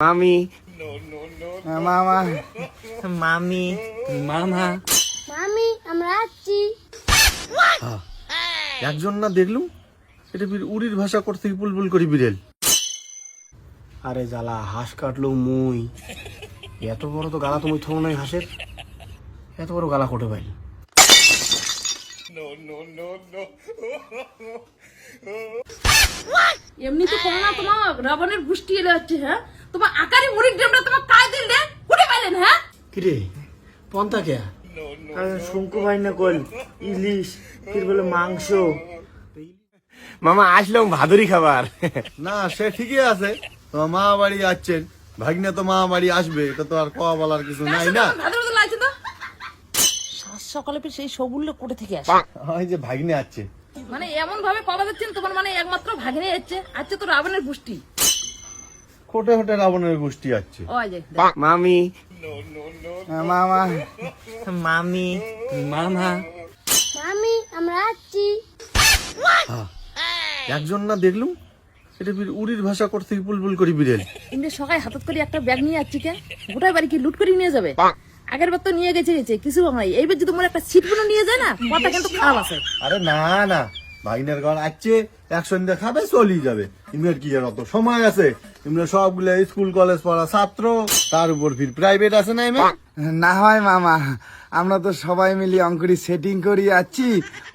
মামি মামা মামি মামা মামি আমরা আসছি। একজন না দেখলুম এটা উড়ির ভাষা করতে বুলবুল করি বিড়েল। আরে জ্বালা, হাঁস কাটলো মুই, এত বড় তো গালা তুমি থো নাই হাঁসের, এত বড় গালা কোটে পাই। এমনি তো কোনো না তোমার রাবণের গোষ্ঠী এলে হচ্ছে। হ্যাঁ তোমার আকারি মুড়ির ডেমটা তোমার কায় দিল রে উঠে পাইলেন? হ্যাঁ কিরে পন্থা কে? শঙ্কু ভাই না কল ইলিশ ফির বলে মাংস। মামা আসলাম ভাদুরি খাবার। না সে ঠিকই আছে, তোমার মা বাড়ি যাচ্ছেন, ভাগ্নে তো মা বাড়ি আসবে, এটা তো আর কওয়া বলার কিছু নাই না। সাত সকালে সেই সবুল্য কোটে থেকে আসে, ওই যে ভাগ্নে আসছে, মানে এমন ভাবে কবা যাচ্ছেন তোমার মানে একমাত্র ভাগিনে যাচ্ছে। আচ্ছা তো রাবণের গোষ্ঠী কোটে হোটে রাবণের গোষ্ঠী আসছে। ওই যে মামি মামা মামি মামা মামি আমরা আসছি। একজন না দেখলুম এটা উড়ির ভাষা করতে বুলবুল করি বিড়েল। ইন্দ্র সকালে হাতত করে একটা ব্যাগ নিয়ে যাচ্ছি কে, গোটাই বাড়ি কি লুট করে নিয়ে যাবে? আগের বার তো নিয়ে গেছে কিছু নাই, এইবার যদি তোমার একটা সিট গুলো নিয়ে যায় না কথা কিন্তু খারাপ আছে। আরে না না, ভাগ্নের ঘর আসছে, এক সন্ধ্যা খাবে চলি যাবে, ইমের কি আর অত সময় আছে? ইমরা সবগুলো স্কুল কলেজ পড়া ছাত্র, তার উপর ফির প্রাইভেট আছে না ইমে। না হয় মামা, আমরা তো সবাই মিলে অঙ্কুরি সেটিং করি যাচ্ছি,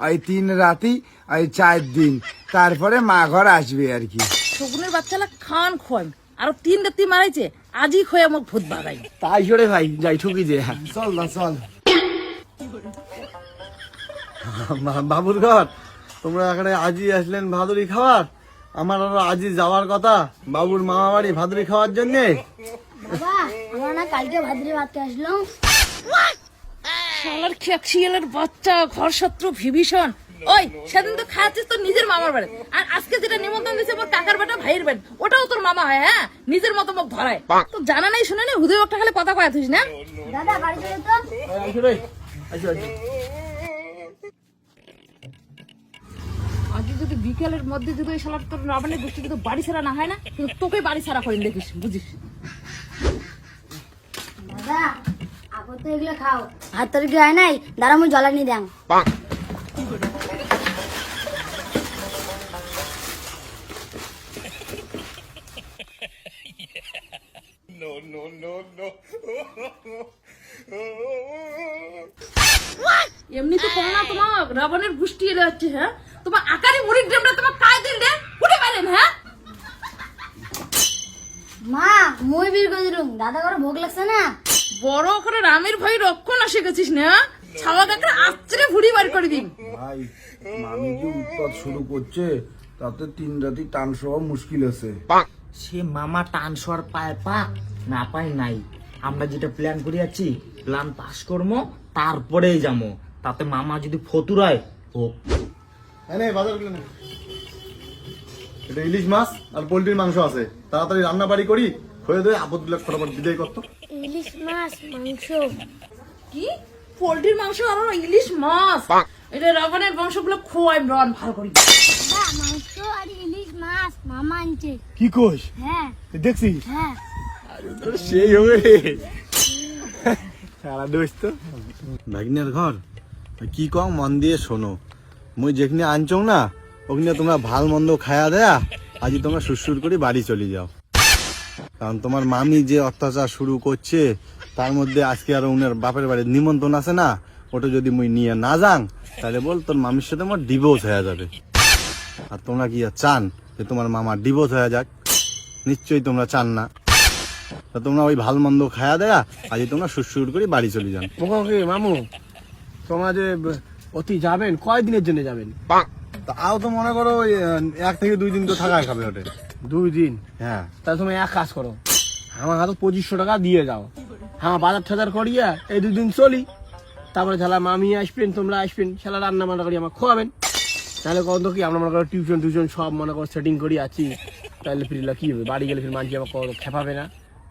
ওই 3 রাতি ওই 4 দিন, তারপরে মা ঘর আসবে আর কি। শকুনের বাচ্চালা খান খোয়াই আর 3 রাতি মারাইছে, আজই খোয়া মুখ ভূত বাগাই। তাই সরে ভাই যাই ঠুকি যে। চল না চল। বাবুর ঘর তোমরা এখানে আজই আসলেন ভাদুরি খাওয়ার, আমার আরো আজই যাওয়ার কথা বাবুর মামা বাড়ি ভাদুরি খাওয়ার জন্য। বাবা আমরা না কালকে ভাদ্রে ভাতকে আসলাম। শালার খেয়ালের বাচ্চা, ঘর শত্রু বিভীষণ। ওই সেদিন তো খাচ্ছিস তোর নিজের মামার বাড়ি, আর আজকে যেটা নিমন্ত্রণ দিচ্ছে আমার কাকার বেটা ভাইয়ের বাড়ি, ওটাও তোর মামা হয়। হ্যাঁ নিজের মতো মুখ ধরায়, তো জানা নেই শুনে নেই, হুদয় একটা খালি কথা কয়া থিস না। দাদা বাড়ি চলে তো। আজ যদি বিকেলের মধ্যে যদি ওই শালার তোর রাবণের গোষ্ঠী যদি বাড়ি ছাড়া না হয় না, কিন্তু তোকে বাড়ি ছাড়া করেন দেখিস, বুঝিস। দাদা আপদ তো এগুলো খাও, হাত তরকি হয় নাই, দাঁড়া মুই জ্বালানি দেন। এমনি তো কোনো না তোমার রাবণের গোষ্ঠী এলে হচ্ছে। হ্যাঁ তোমার আকারি মুড়ির ডেমটা তোমার কায় দিল রে উঠে পাইলেন? হ্যাঁ মা মই বীর করে দিলুম, দাদা করে ভোগ লাগছে না। বড় করে রামের ভাই রক্ষণ আসে গেছিস না, ছাওয়া কাকড়া আশ্চর্য ভুড়ি বার করে দিন। ভাই মামি যে উৎপাত শুরু করছে, তাতে 3 রাতি টান সহ মুশকিল আছে। সে মামা টান শোয়ার পায় পাক না পায় নাই, আমরা যেটা প্ল্যান করে যাচ্ছি প্ল্যান পাস করবো তারপরেই যাবো, তাতে মামা যদি ফতুরায় হোক। এটা ইলিশ মাছ আর পোল্ট্রির মাংস আছে, তাড়াতাড়ি রান্না বাড়ি করি, হয়ে দেয় আপদ গুলো ফটাফট বিদায় করতো। ইলিশ মাছ মাংস। কি পোল্ট্রির মাংস আর ইলিশ মাছ? এটা রাবণের বংশগুলো খোয়াই রন ভালো করি। দাদা মাংস আর ইলিশ মাছ মামা আনছে। কি কোষ হ্যাঁ দেখছিস? হ্যাঁ সেই হবে রে সারা দোস্ত। ভাগ্নের ঘর কি কম মন দিয়ে শোনো, মুই যেখানে আনছো না ওখানে তোমরা ভাল মন্দ খায়া দেয়া, আজ তোমরা সুরসুর করে বাড়ি চলে যাও, কারণ তোমার মামি যে অত্যাচার শুরু করছে, তার মধ্যে আজকে আর উনার বাপের বাড়ির নিমন্ত্রণ আছে না, ওটা যদি মুই নিয়ে না যাং তাহলে বল তোর মামির সাথে আমার ডিভোর্স হয়ে যাবে। আর তোমরা কি চান যে তোমার মামার ডিভোর্স হয়ে যাক? নিশ্চয়ই তোমরা চান না। তা তোমরা ওই ভাল মন্দ খায়া দেয়া আজ তোমরা সুরসুর করে বাড়ি চলে যান। মামু তোমরা যে অতি যাবেন কয়দিনের জন্য যাবেন? তাও তো মনে করো 1 থেকে 2 দিন তো থাকা খাবে ওটা। 2 দিন? হ্যাঁ তাহলে তুমি এক কাজ করো, আমার হাতে 2500 টাকা দিয়ে যাও, হ্যাঁ বাজার টাজার করিয়া এই 2 দিন চলি, তারপরে শালা মামি আসবেন, তোমরা আসবেন, শালা রান্না বান্না করি আমার খাওয়াবেন। তাহলে কত কি আমরা মনে করো টিউশন সব মনে করো সেটিং করি আছি, তাহলে ফিরলা কি হবে, বাড়ি গেলে ফির মানছি আমার খেপাবে না,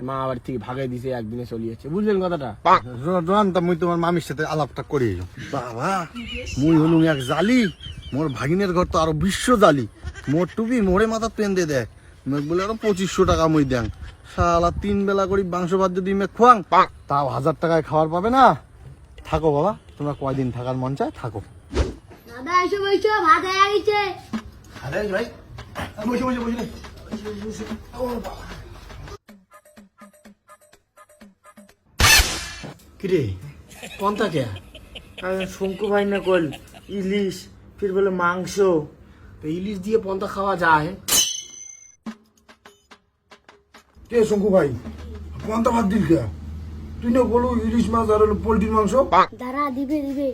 মা বাড়ি থেকে ভাগাই দিছে, একদিনে চলে যাচ্ছে, বুঝলেন কথাটা? রন তা মুই তোমার মামির সাথে আলাপটা করি। বাবা মুই হলুম এক জালি, মোর ভাগিনের ঘর তো আরো বিশ্ব জালি, মোর টুপি মোরে মাথা পেন দিয়ে দেয়, বলে আরো 2500 টাকা মুই দেন, শালা 3 বেলা করে মাংস ভাত যদি মে খোয়াং তাও 1000 টাকায় খাবার পাবে না। থাকো বাবা, তোমরা কয়দিন থাকার মন চায় থাকো। দাদা এসো বসো, ভাত হয়ে গেছে। আরে ভাই বসে বসে বসে কিরে কোনটা কে শঙ্কু ভাই না কল ইলিশ ফির বলে মাংস। তো ইলিশ দিয়ে পন্তা খাওয়া যায়? কে শঙ্কু ভাই কোনটা ভাত দিল কে? তুই না বলো ইলিশ মাছ আর হলো পোল্ট্রির মাংস। দাঁড়া দিবে দিবে।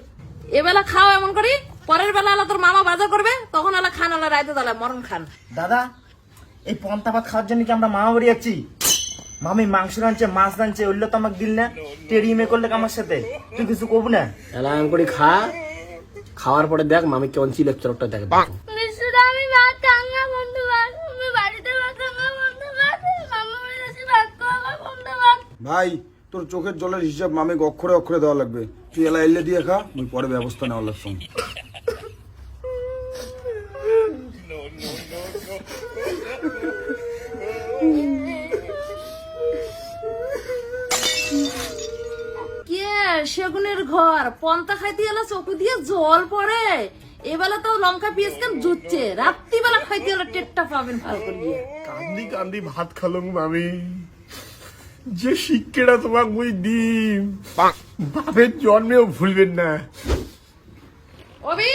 এবেলা খাও এমন করি, পরের বেলা আলা তোর মামা বাজার করবে, তখন আলা খান আলা রাইতে তাহলে মরণ খান। দাদা এই পন্তা ভাত খাওয়ার জন্য কি আমরা মামা বাড়ি যাচ্ছি? মামি মাংস রাঁধছে, মাছ রাঁধছে, ওইগুলো তো আমাকে দিল না। টেরি মে করলে আমার সাথে তুই কিছু কব না? এলাম করে খা, খাওয়ার পরে দেখ মামি কেমন চিলেকচরটা দেখে। মিশুদা আমি ভাত খাঙ্গা বন্ধু ভাত, আমি বাড়িতে ভাত খাঙ্গা বন্ধু ভাত, মামা বাড়ি এসে ভাত খাওয়া বন্ধু ভাত। ভাই তোর চোখের জলের হিসাব মামে অক্ষরে অক্ষরে দেওয়া লাগবে। তুই এলা এলে দিয়ে খা, মুই পরে ব্যবস্থা নেওয়া লাগছে। কে সেগুনের ঘর পন্তা খাইতে এলা চোখে দিয়ে জল পড়ে। এবেলা তো লঙ্কা পেঁয়াজ কেন জুটছে, রাত্রিবেলা খাইতে এলা টেটটা পাবেন ভালো করিয়ে। কান্দি কান্দি ভাত খালুম মামি, যে শিক্ষাটা তোমাকে মুই দিম বাপের জন্মেও ভুলবেন না। অবি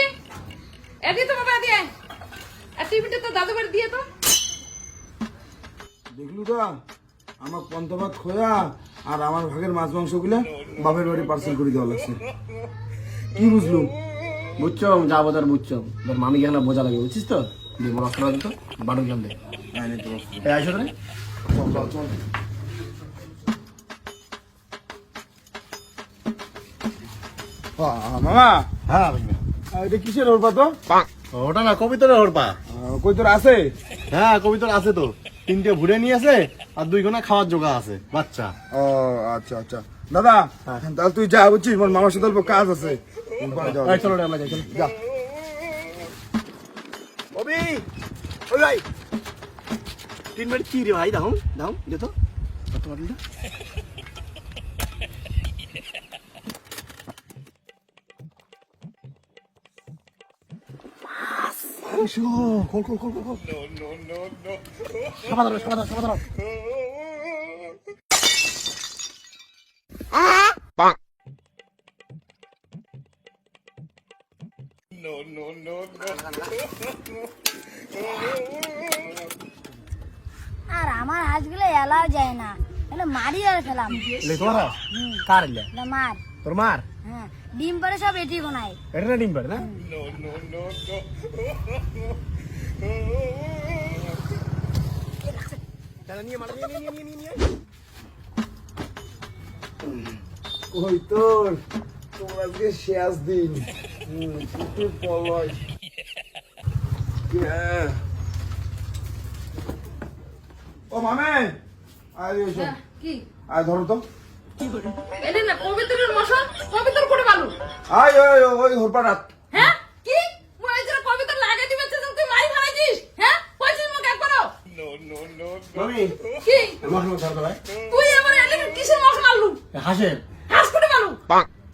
এদি তো বাবা দিয়ে আর টিভিটা তো দাদু বাড়ি দিয়ে তো। দেখলু তো আমার পন্থা ভাত খোয়া আর আমার ভাগের মাছ মাংস গুলা বাপের বাড়ি পার্সেল করে দেওয়া লাগছে। কি বুঝলু? বুঝছো যাবো তার বুঝছো, তোর মামি গেলে বোঝা লাগে বুঝছিস তো। দিয়ে বড় অস্ত্র দিত বাড়ু গেল দে আসো রে। মামা হ্যাঁ এটা কিসের ওর তো? ওটা না কবিতর হরপা। কই তোর আছে? হ্যাঁ কবিতর আছে তো, 3টে ভুড়ে নিয়ে আছে আর 2 গোনা খাওয়ার জোগা আছে বাচ্চা। ও আচ্ছা আচ্ছা দাদা, তাহলে তুই যা বুঝছিস, আমার মামার সাথে অল্প কাজ আছে। এই চলো রে আমরা যাই, চলো যা। ওবি ওই ভাই 3 মিনিট কি রে ভাই, দাও দাও দে তো কত বাটলি না। কল কল কল কল সাবাদার সাবাদার সাবাদার। আর আমার হাঁসগুলো এলাও যায় না, তাহলে মারি আর ফেলাম। লে তোমার কার লে না মার। তোর মার হ্যাঁ ডিম পারে সব এটি কোনায়। এটা না ডিম পারে না। তাহলে নিয়ে মার নিয়ে নিয়ে নিয়ে নিয়ে ওই তোর তোর আজকে শেষ দিন। তুই পলয় ও মামে আয় এসো, কি আয় ধরো তো। এলে না পবিত্রের মশন পবিত্র করে বালু। আয় ওই ওই হরপা রাত। হ্যাঁ কি মই আজকে পবিত্র লাগাই দিবে তুই মারি ফেলাইছিস। হ্যাঁ কইছিস মুখ একবারও মামি কি মশলা ছাড় ভাই। তুই এবার এলে কিসের মশন মারলু? হাসের হাস করে বালু।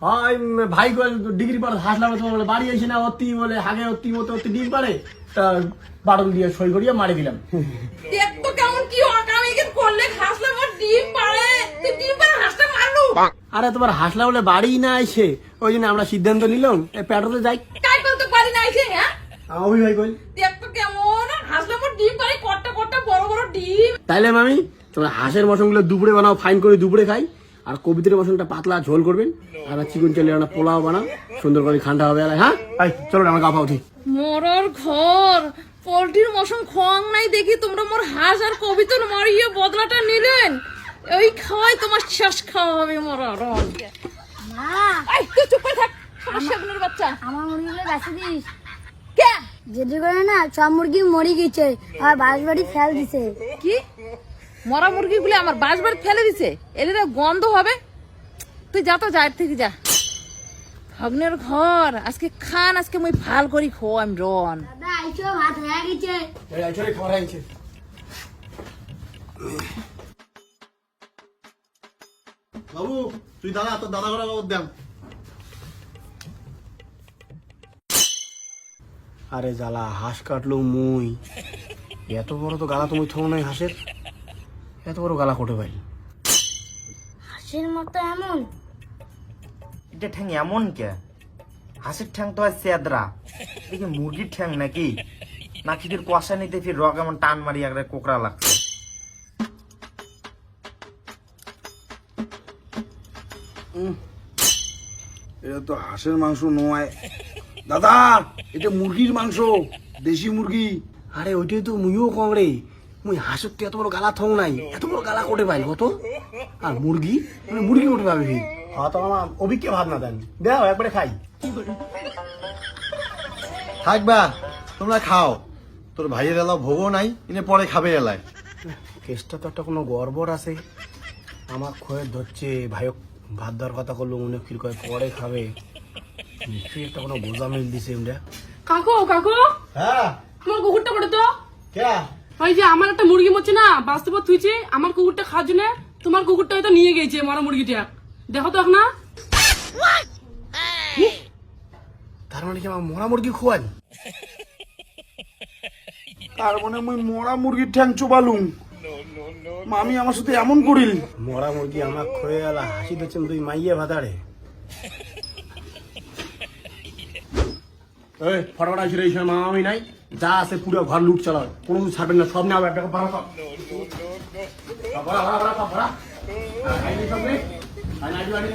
হয় ভাই ডিগ্রি পর হাস লাগবে তোমার বলে বাড়ি এসে না অতি বলে হাগে অতি মতো অতি ডিম পারে তা বাটন দিয়ে সই করিয়ে মারি দিলাম। দেখ তো কেমন কি অকাম একে করলে হাসলে মোর ডিম পারে, তুই ডিম পারে হাসটা মারলু। আরে তোমার হাসলা বলে বাড়ি না এসে ওই জন্য আমরা সিদ্ধান্ত নিলাম পেট্রোলে যাই। কাই করতে পারি না এসে। হ্যাঁ অভি ভাই কই দেখ তো কেমন হাসলে মোর ডিম পারে, কট্টা কট্টা বড় বড় ডিম। তাইলে মামি তোমরা হাঁসের মশনগুলো দুপুরে বানাও, ফাইন করে দুপুরে খাই। আর কবিতার মশনটা পাতলা ঝোল করবেন, আর চিকন চালের একটা পোলাও বানাও, সুন্দর করে ঠান্ডা হবে। হ্যাঁ চলো আমরা গা পাও ঠিক। মোরর ঘর পোল্ট্রির মশন খোয়াং নাই দেখি তোমরা মোর হাঁস আর কবিতর মারিয়ে বদলাটা নিলেন। ওই খাওয়াই তোমার শেষ খাওয়া হবে মরার। মা এই তুই চুপ করে থাক, সমস্যা গুলোর বাচ্চা। আমার মুরগিগুলো বেঁচে দিস। কে যেটি করে না সব মুরগি মরি গেছে আর বাস বাড়ি ফেল দিছে। কি মরা মুরগিগুলি আমার বাসবার ফেলে দিছে? এলে গন্ধ হবে। তুই যা তো যার থেকে যা। ভগ্নের ঘর আজকে খান, আজকে মই ভাল করি খো আমি রন। দাদা আইসো ভাত হয়ে গেছে। খাবার হয়েছে। বাবু তুই দাদা তোর দাদা করে বাবু দেন। আরে জ্বালা, হাঁস কাটলো মুই। এত বড় তো গালা তুমি থো নাই হাঁসের, এত বড় গালা কোটে পাই? হাসির মতো এমন এটা ঠ্যাং এমন কে? হাঁসের ঠ্যাং তো হয় চেদরা, দেখি মুরগির ঠ্যাং নাকি? নাকি ফির কষা নিতে ফির রক এমন টান মারি একটা কোকড়া লাগছে। এটা তো হাঁসের মাংস নয় দাদা, এটা মুরগির মাংস, দেশি মুরগি। আরে ওইটাই তো মুইও কম রে, মুই হাঁসের তো এত বড় গালা থং নাই, এত বড় গালা কোটে পাই কত? আর মুরগি, মানে মুরগি কোটে পাবে ফির? হ্যাঁ তো আমার অভিজ্ঞ ভাত না দেন, দাও একবারে খাই। থাকবা তোমরা খাও, তোর ভাইয়ের এলা ভোগও নাই, ইনে পরে খাবে এলায়। কেসটা তো একটা কোনো গড়বড় আছে। আমার খয়ের ধরছে ভাইক ভাত দেওয়ার কথা করলো, মনে ফির কয় পরে খাবে। নিশ্চয়ই একটা কোনো বোঝা মিল দিছে এমরা। কাকু কাকু, হ্যাঁ তোমার কুকুরটা করে তো। কে? ওই যে আমার একটা মুরগি মরছে না, বাঁচতে পর থুইছে, আমার কুকুরটা খাওয়ার জন্য তোমার কুকুরটা হয়তো নিয়ে গেছে মরা মুরগিটা। দেখো তো এখন। তার মানে কি আমার মরা মুরগি খোয়ান? তার মানে মুই মরা মুরগির ঠ্যাং চোবালুম, মামি আমার সাথে এমন করিল। মরা মুরগি আমার খয়ে এলা হাসি দিচ্ছে তুই মাইয়ে ভাতারে। এই ফটাফট আসি রে, এই সময় মামামি নাই, যা আছে পুরো ঘর লুট চালাও, কোনো কিছু ছাড়বেন না, সব নেওয়া একটা ভাড়া সব ভরা ভরা ভরা সব ভরা। আইডি সব নে, আইডি আইডি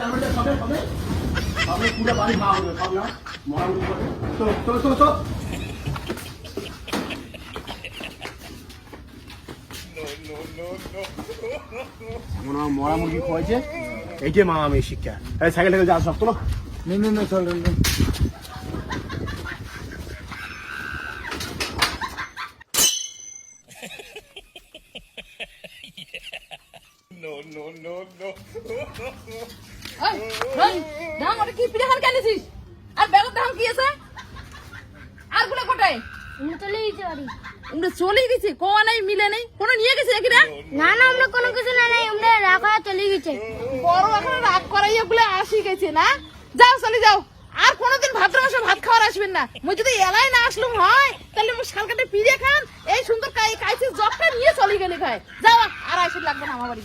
আমাদের সবে সবে সবে পুরো বাড়ি খাওয়া হবে সব না। মরা মুরগি তো তো তো তো মরা মুরগি খোয়াইছে, এইটাই মামামি শিক্ষা। এই সাইকেল থেকে যা সব তোলো। নে চল রে। ওই ওই ধাম ওটা কি পিড়াখান কেনেছিস? আর ব্যাগের ধাম কি আছে? আর গুলো কোটায়? আমরা চলে গেছি বাড়ি। আমরা চলে গেছি, কোয়া নাই মিলে নেই, কোনো নিয়ে গেছি নাকি রে? না না, আমরা কোনো কিছু না নাই, আমরা রাখা চলে গেছে। বড় এখন রাগ করাইয়া গুলো আসি গেছে না। যাও চলে যাও, আর কোনোদিন ভাদ্র মাসে ভাত খাওয়ার আসবেন না। মই যদি এলাই না আসলুম হয়, তাহলে মই শালকাটে পিড়ে খান এই সুন্দর কাইছে জবটা নিয়ে চলে গেলে খায়। যাও, আর আসে লাগবে না আমার বাড়ি।